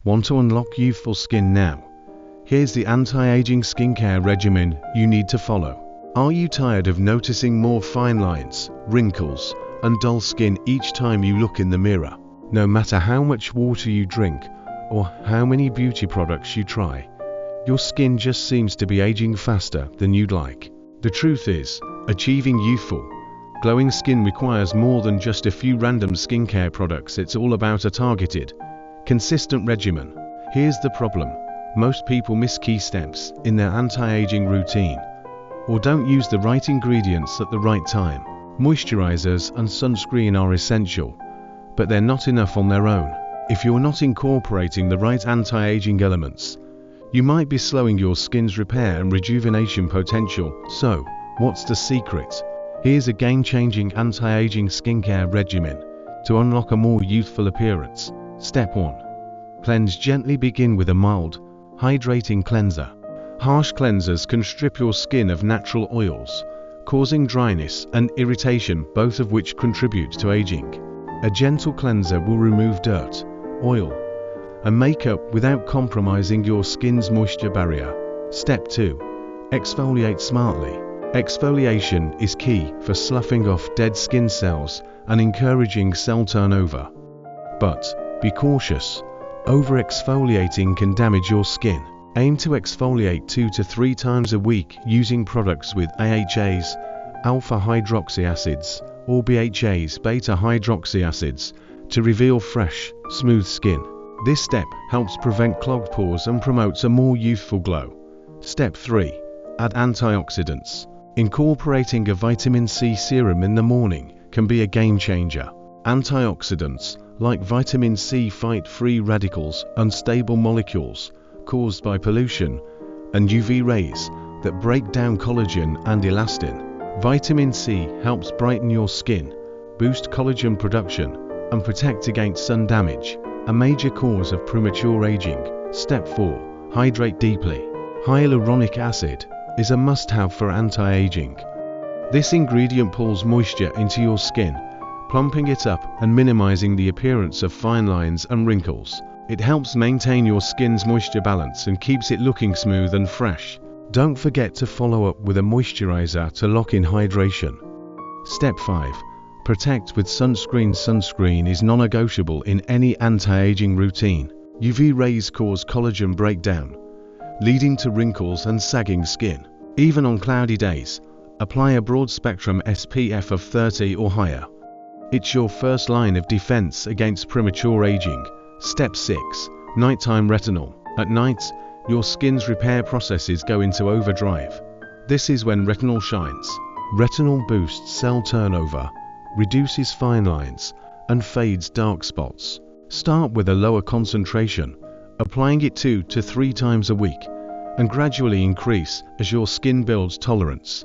Want to unlock youthful skin now? Here's the anti-aging skincare regimen you need to follow. Are you tired of noticing more fine lines, wrinkles, and dull skin each time you look in the mirror? No matter how much water you drink or how many beauty products you try, your skin just seems to be aging faster than you'd like. The truth is, achieving youthful, glowing skin requires more than just a few random skincare products. It's all about a targeted, consistent regimen. Here's the problem. Most people miss key steps in their anti-aging routine, or don't use the right ingredients at the right time. Moisturizers and sunscreen are essential, but they're not enough on their own. If you're not incorporating the right anti-aging elements, you might be slowing your skin's repair and rejuvenation potential. So, what's the secret? Here's a game-changing anti-aging skincare regimen to unlock a more youthful appearance. Step 1. Cleanse gently. Begin with a mild, hydrating cleanser. Harsh cleansers can strip your skin of natural oils, causing dryness and irritation, both of which contribute to aging. A gentle cleanser will remove dirt, oil, and makeup without compromising your skin's moisture barrier. Step 2. Exfoliate smartly. Exfoliation is key for sloughing off dead skin cells and encouraging cell turnover. But be cautious. Over-exfoliating can damage your skin. Aim to exfoliate 2 to 3 times a week using products with AHAs, alpha hydroxy acids, or BHAs, beta hydroxy acids, to reveal fresh, smooth skin. This step helps prevent clogged pores and promotes a more youthful glow. Step 3. Add antioxidants. Incorporating a vitamin C serum in the morning can be a game changer. Antioxidants, like vitamin C, fight free radicals, unstable molecules caused by pollution, and UV rays that break down collagen and elastin. Vitamin C helps brighten your skin, boost collagen production, and protect against sun damage, a major cause of premature aging. Step 4. Hydrate deeply. Hyaluronic acid is a must-have for anti-aging. This ingredient pulls moisture into your skin, plumping it up and minimizing the appearance of fine lines and wrinkles. It helps maintain your skin's moisture balance and keeps it looking smooth and fresh. Don't forget to follow up with a moisturizer to lock in hydration. Step 5. Protect with sunscreen. Sunscreen is non-negotiable in any anti-aging routine. UV rays cause collagen breakdown, leading to wrinkles and sagging skin. Even on cloudy days, apply a broad-spectrum SPF of 30 or higher. It's your first line of defense against premature aging. Step 6. Nighttime retinol. At night, your skin's repair processes go into overdrive. This is when retinol shines. Retinol boosts cell turnover, reduces fine lines, and fades dark spots. Start with a lower concentration, applying it 2 to 3 times a week, and gradually increase as your skin builds tolerance.